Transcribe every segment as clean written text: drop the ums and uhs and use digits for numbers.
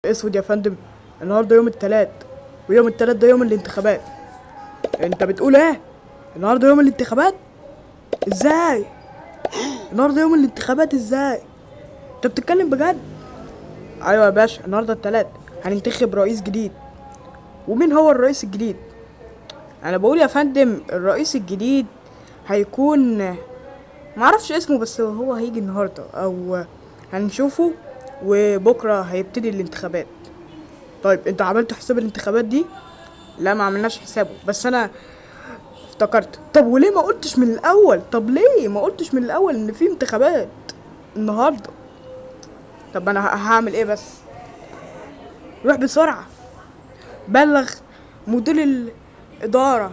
اسود يا فندم. النهارده يوم التلات، ويوم التلات ده يوم الانتخابات. انت بتقول ايه؟ النهارده يوم الانتخابات؟ ازاي؟ النهارده يوم الانتخابات ازاي؟ انت بتتكلم بجد؟ ايوه يا باشا، النهارده التلات هننتخب رئيس جديد. ومين هو الرئيس الجديد؟ انا بقول يا فندم الرئيس الجديد هيكون، معرفش اسمه، بس هو هيجي النهارده او هنشوفه، وبكره هيبتدي الانتخابات. طيب انت عملت حساب الانتخابات دي؟ لا، ما عملناش حسابه، بس انا افتكرت. طب وليه ما قلتش من الاول؟ طب ليه ما قلتش من الاول ان في انتخابات النهارده؟ طب انا هعمل ايه بس؟ روح بسرعه، بلغ مدير الاداره.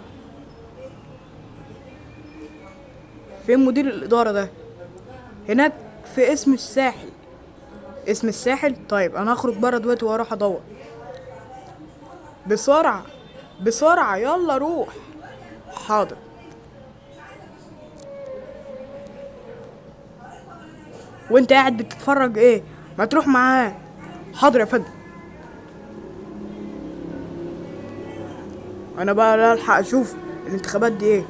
فين مدير الاداره ده؟ هناك في اسم الساحل. اسم الساحل؟ طيب انا هخرج بره دلوقتي واروح ادور. بسرعه، بسرعه، يلا روح. حاضر. وانت قاعد بتتفرج ايه؟ ما تروح معاه. حاضر يا فندم. انا بقى لا الحق اشوف الانتخابات دي ايه.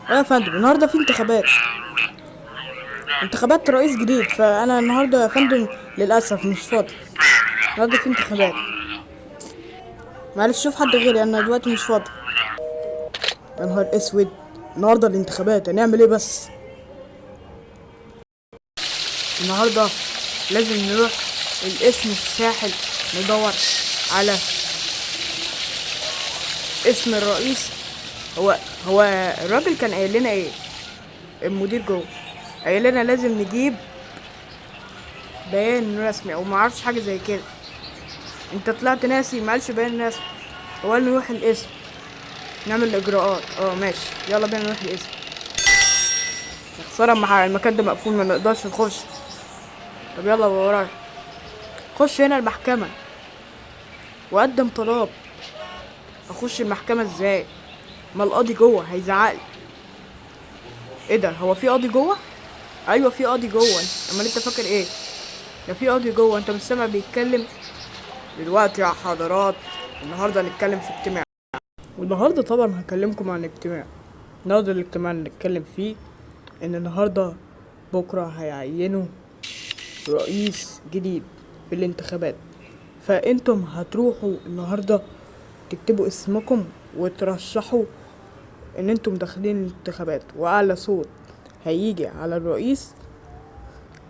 يا فندم النهارده في انتخابات، انتخابات رئيس جديد، فانا النهارده يا فندم للاسف مش فاضي. النهارده في انتخابات. معلش شوف حد غيري، انا دلوقتي مش فاضي. يا نهار اسود، النهارده الانتخابات هنعمل ايه بس؟ النهارده لازم نروح الاسم الساحل، ندور على اسم الرئيس. هو هو الراجل كان قايل لنا ايه؟ المدير جوه قايل لنا لازم نجيب بيان رسمي او معرفش حاجه زي كده. انت طلعت ناسي، معلش بيان رسمي. هو قال نروح الاسم نعمل الاجراءات. ماشي، يلا بينا نروح الاسم. خساره المكان ده مقفول، ما نقدرش نخش. طب يلا ورايا. خش هنا المحكمه وقدم طلب. اخش المحكمه ازاي؟ ما القاضي جوه هيزعقلي. ايه ده؟ هو في قاضي جوه؟ ايوه في قاضي جوه. امال انت فاكر ايه؟ ده في قاضي جوه، انت مش سامع بيتكلم؟ دلوقتي يا حضرات، النهارده هنتكلم في اجتماع. والنهارده طبعا هكلمكم عن اجتماع. النهارده الاجتماع اللي نتكلم فيه ان النهارده بكره هيعينوا رئيس جديد في الانتخابات. فانتم هتروحوا النهارده تكتبوا اسمكم وترشحوا ان انتم داخلين الانتخابات، واعلى صوت هيجي على الرئيس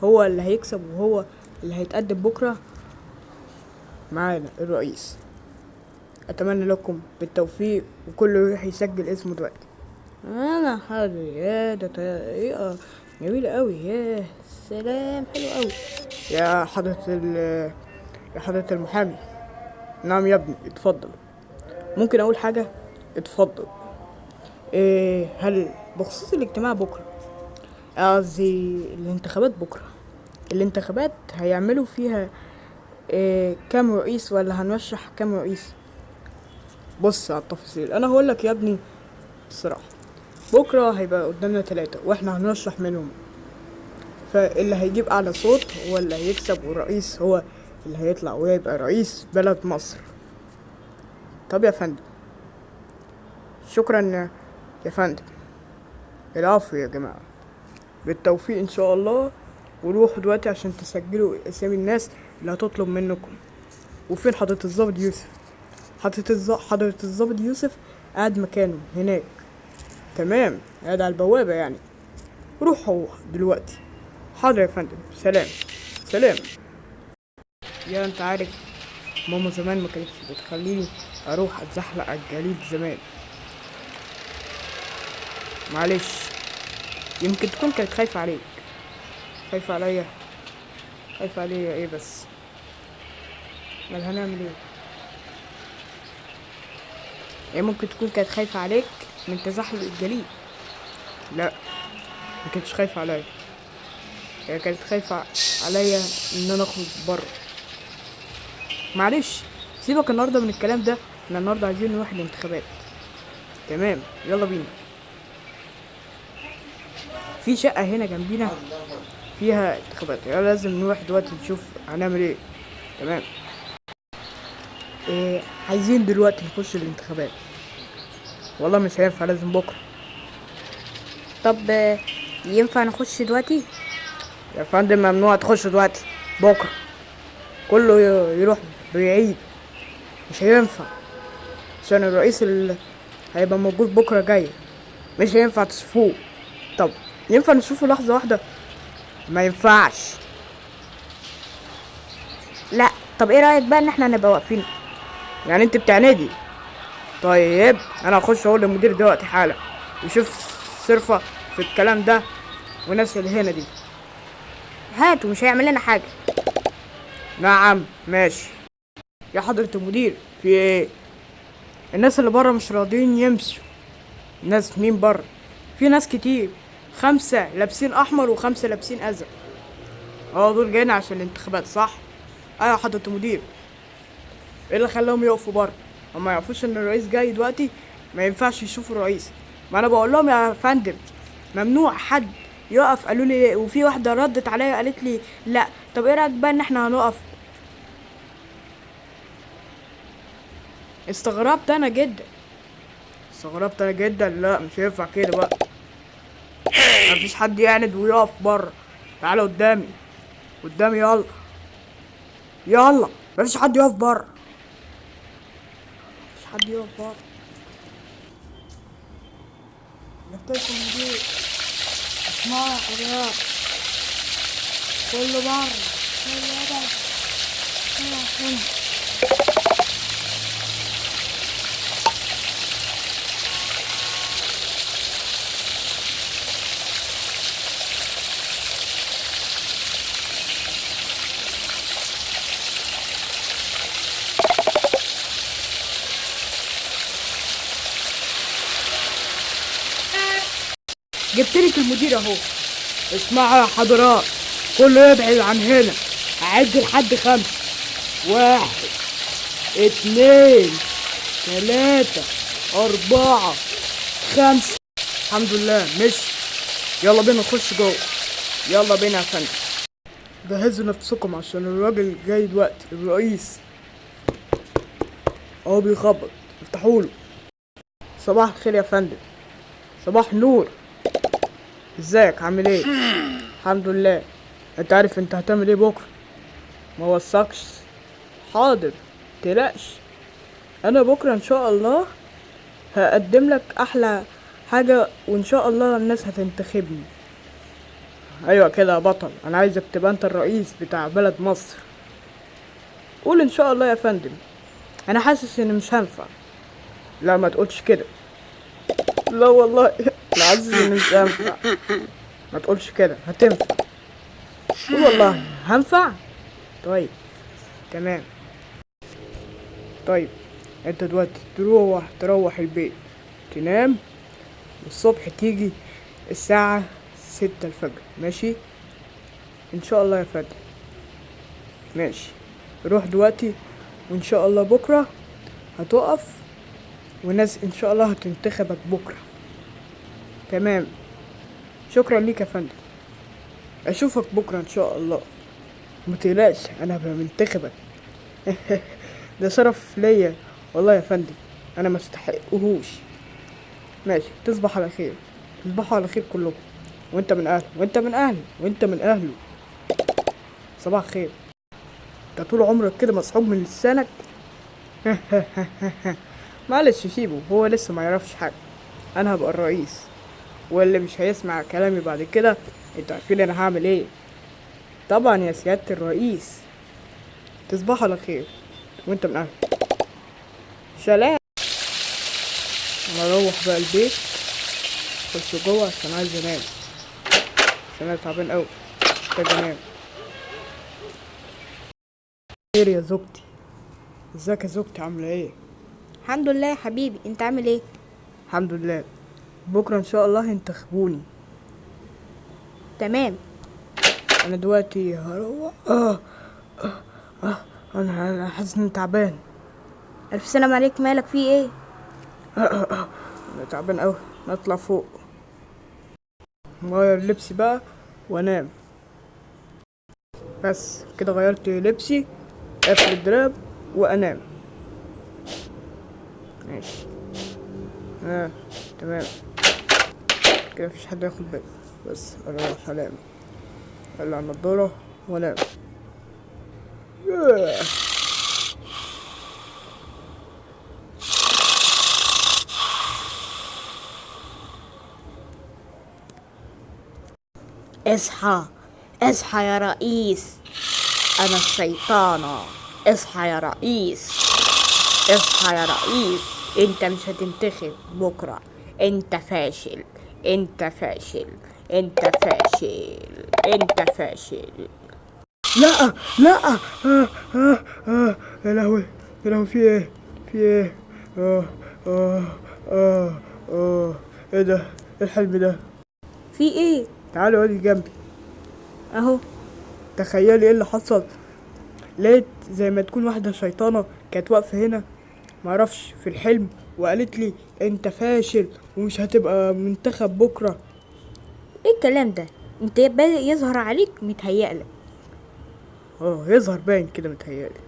هو اللي هيكسب، وهو اللي هيتقدم بكره معانا الرئيس. اتمنى لكم بالتوفيق، وكله يروح يسجل اسمه دلوقتي. انا حاضر. يا ده طريقة جميلة قوي. يا سلام، حلو قوي. يا حضرة يا حضرة المحامي. نعم يا ابني، اتفضل. ممكن اقول حاجة؟ اتفضل. هل بخصوص الاجتماع بكرة، قصدي الانتخابات بكرة، الانتخابات هيعملوا فيها كام رئيس، ولا هنرشح كام رئيس؟ بص على التفاصيل، انا هقولك يا ابني الصراحة. بكرة هيبقى قدامنا 3 واحنا هنرشح منهم، فاللي هيجيب اعلى صوت هو اللي هيكسب، والرئيس هو اللي هيطلع ويبقى رئيس بلد مصر. طب يا فندم، شكرا يا فندم. العفو يا جماعة، بالتوفيق ان شاء الله. وروحوا دلوقتي عشان تسجلوا اسامي الناس اللي هتطلب منكم. وفين حضرة الضابط يوسف؟ حضرة الضابط يوسف قاعد مكانه هناك. تمام، قاعد على البوابة يعني. روحوا دلوقتي. حاضر يا فندم، سلام. سلام. يا انت عارف، ماما زمان ما كانتش بتخليني اروح اتزحلق على الجليد زمان. معلش، يمكن تكون كانت خايفة عليك. خايفة عليا؟ خايفة عليا ايه بس؟ امال هنعمل ايه؟ هي ممكن تكون كانت خايفة عليك من تزحلق الجليد. لا، ما كانتش خايفة عليا. هي كانت خايفة عليا ان انا اخرج بره. معلش، سيبك النهارده من الكلام ده، احنا النهارده عايزين نروح الانتخابات. تمام، يلا بينا. في شقة هنا جنبينا فيها انتخابات، يلا لازم نروح دلوقتي نشوف هنعمل ايه. تمام. إيه عايزين دلوقتي نخش الانتخابات. والله مش هينفع، لازم بكرة. طب ينفع نخش دلوقتي؟ يا فندم ممنوع تخش دلوقتي، بكرة كله يروح بعيد، مش هينفع عشان الرئيس اللي هيبقى موجود بكرة جاي، مش هينفع تشوفوه. طب ينفع نشوفه لحظة واحدة؟ ما ينفعش. لا، طب ايه رأيك بقى ان احنا نبقى واقفين؟ يعني انت بتعندي؟ طيب انا هخش اقول للمدير دلوقتي حالا يشوف صرفة في الكلام ده والناس اللي هنا دي. هاتوا، مش هيعمل لنا حاجة. نعم ماشي. يا حضرة المدير، في ايه؟ الناس اللي بره مش راضيين يمشوا. ناس مين بره؟ في ناس كتير، 5 لابسين احمر و5 لابسين ازرق. دول جايين عشان الانتخابات صح؟ ايوه يا حضرة المدير. ايه اللي خلاهم يقفوا بره؟ هما يعرفوش ان الرئيس جاي دلوقتي؟ ما ينفعش يشوفوا الرئيس. ما انا بقول لهم يا فندم ممنوع حد يقف. قالوا لي، وفي واحده ردت عليا قالت لي لا. طب ايه رايك بقى ان احنا هنقف؟ استغربت انا جدا، استغربت انا جدا. لا مش هينفع كده بقى، مفيش حد يعند ويقف بره. تعالى قدامي، قدامي يلا يلا. مفيش حد يقف بره، مفيش حد يقف بره. جبتلكم المدير، اسمعوا يا حضرات، كله بره، كله بره، كله هنا. جبتلك المدير اهو. اسمعوا يا حضرات، كله يبعد عن هنا. اعد لحد 5. 1 2 3 4 5. الحمد لله مشي. يلا بينا نخش جوه، يلا بينا يا فندم. جهزوا نفسكم عشان الراجل جاي دلوقتي، الرئيس اهو بيخبط، افتحوله. صباح الخير يا فندم. صباح النور. ازيك عامل ايه؟ الحمد لله. انت عارف انت هتعمل ايه بكره؟ ما وثقش. حاضر متقلقش، انا بكره ان شاء الله هقدم لك احلى حاجه، وان شاء الله الناس هتنتخبني. ايوه كده يا بطل، انا عايزك تبقى انت الرئيس بتاع بلد مصر. قول ان شاء الله يا فندم. انا حاسس اني مش هنفع. لا ما تقولش كده. لا والله انا حاسس اني مش هنفع. ما تقولش كده، هتنفع. قول والله هنفع. طيب تمام. طيب انت دلوقتي تروح البيت، تنام، والصبح تيجي الساعة 6 الفجر، ماشي؟ ان شاء الله يا فندم. ماشي، روح دلوقتي، وان شاء الله بكرة هتقف، والناس ان شاء الله هتنتخبك بكرة. تمام، شكرا ليك يا فندم. اشوفك بكرة ان شاء الله. متقلقش انا هبقى منتخبك. ده شرف ليا والله يا فندم، انا ما استحقهوش. ماشي، تصبح على خير. تصبحوا على خير كلكم، وانت من اهله وانت من اهله وانت من اهله. صباح الخير. انت طول عمرك كده مسحوب من لسانك. معلش سيبه، هو لسه ما يعرفش حاجه. انا هبقى الرئيس، واللي مش هيسمع كلامي بعد كده انتوا عارفين انا هعمل ايه. طبعا يا سيادة الرئيس. تصبحوا على خير وانت من اهله. سلام. انا اروح بقى البيت، اخش جوه عشان عايز انام، عشان انا تعبان اوي، محتاج انام. خير يا زوجتي. ازيك يا زوجتي، عامله ايه؟ الحمد لله يا حبيبي، انت عامل ايه؟ الحمد لله. بكره ان شاء الله ينتخبوني. تمام. انا دلوقتي هروح. انا حاسس اني تعبان. الف سلام عليك، مالك في ايه؟ انا تعبان اوي، نطلع فوق نغير لبسي بقى وانام. بس كده غيرت لبسي، اقفل الدولاب وانام. ماشي. تمام. كده مفيش حد ياخد بالي. بس اروح انام، اقلع النضارة وانام. ياه. اصحى، اصحى يا رئيس، انا الشيطانة. اصحى يا رئيس، اصحى يا رئيس، انت مش هتنتخب بكرة، انت فاشل، انت فاشل، انت فاشل، انت فاشل. لا لا. يا لهوي، يا لهوي، في ايه؟ في ايه؟ اه اه اه ايه ده؟ ايه الحلم ده؟ في ايه؟ تعالي اقعدي جنبي. اهو. تخيلي ايه اللي حصل. لقيت زي ما تكون واحدة شيطانة كانت واقفة هنا، معرفش في الحلم، وقالت لي انت فاشل ومش هتبقى منتخب بكرة. ايه الكلام ده؟ انت بادئ يظهر عليك متهيألك. يظهر باين كده متهيألي.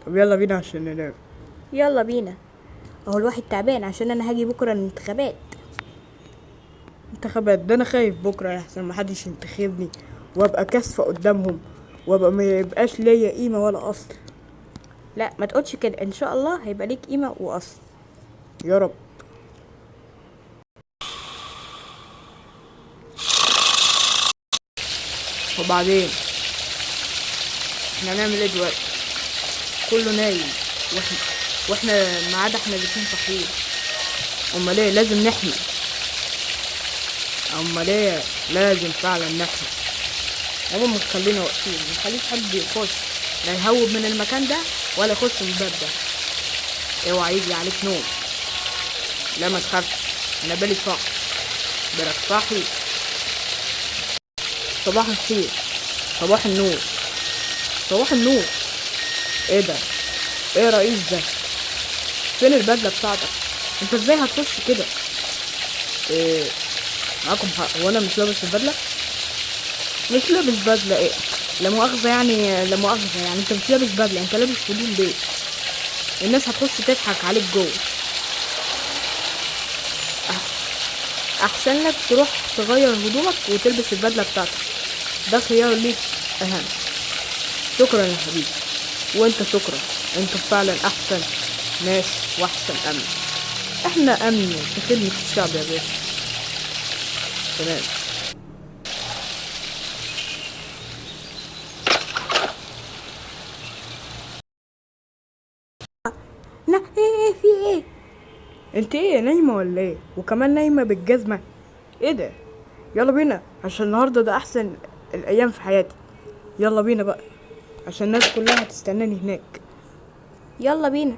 طب يلا بينا عشان ننام. يلا بينا. اهو الواحد تعبان عشان انا هاجي بكرة الانتخابات. انتخابات ده انا خايف بكرة يحصل محدش ينتخبني وابقى كاسفة قدامهم، وابقى ما يبقاش ليا قيمة ولا اصل. لا ما تقولش كده، ان شاء الله هيبقى ليك قيمة واصل. يا رب. وبعدين احنا هنعمل ايه دلوقتي؟ كله نايم، واحنا ما عدا احنا الاتنين صاحيين. امال ايه؟ لازم نحمي. امال ايه؟ لازم فعلا نحمي. عموما خلينا واقفين، مخليش حد يخش، لا يهوب من المكان ده ولا يخش من الباب ده. اوعى يجي عليك نوم. لا ما تخافش، انا بالي صاحي. بالك صاحي. صباح الخير، صباح النور، صباح النور. ايه ده؟ ايه رئيس ده؟ فين البدله بتاعتك؟ انت ازاي هتخش كده؟ إيه؟ معاكم حق، هو انا مش لابس البدله؟ مش لابس بدله ايه؟ لا مؤاخذه يعني، لا مؤاخذه يعني، انت مش لابس بدله، انت لابس هدوم ليه؟ الناس هتخش تضحك عليك جوه. احسن لك تروح تغير هدومك وتلبس البدله بتاعتك، ده خيار ليك اهم. شكرا يا حبيبي. وانت شكرا، انت فعلا احسن ناس واحسن امن. احنا امن في خدمة الشعب يا باشا. تمام. لا ايه في ايه؟ انت ايه نايمة ولا ايه؟ وكمان نايمة بالجزمة؟ ايه ده؟ يلا بينا عشان النهاردة ده احسن الايام في حياتي. يلا بينا بقى عشان الناس كلها هتستناني هناك. يلا بينا.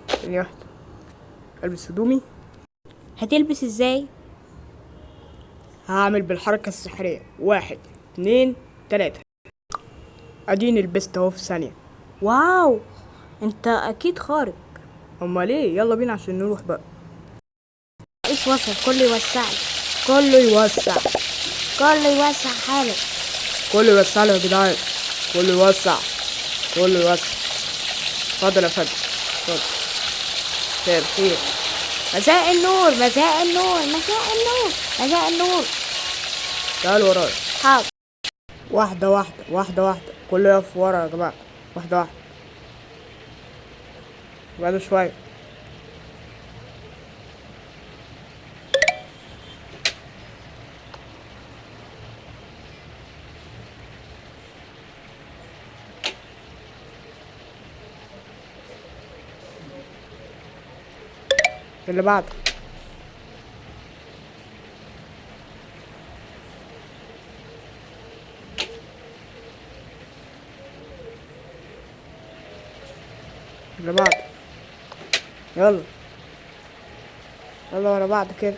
ثانية واحدة، البس هدومي. هتلبس ازاي؟ هعمل بالحركة السحرية، 1 2 3. اديني لبست اهو في ثانية. واو، انت اكيد خارق. امال ايه؟ يلا بينا عشان نروح بقى. رئيس وصل، كله يوسع لي. كله يوسع، كله يوسع حالك. كله يوسع له يا جدعان، كله يوسع، كله يوسع. اتفضل يا فندم، اتفضل. مساء الخير. مساء النور، مساء النور، مساء النور، مساء النور. تعالوا ورايا. حاضر. واحدة واحدة، واحدة واحدة، كله يقف ورا يا جماعة. واحدة واحدة، بعد شوية. اللي بعده. اللي بعده. يلا، يلا ورا بعض كده.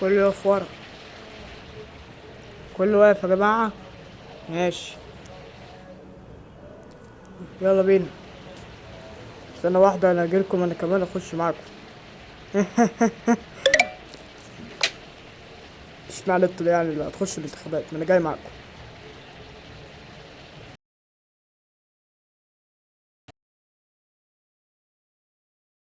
كله يقف ورا، كله واقف يا جماعة. ماشي، يلا بينا. استنى واحدة، انا هجيلكم انا كمان اخش معاكم. مش معنى انتوا يعني اللي هتخشوا الانتخابات، ما انا جاي معاكم.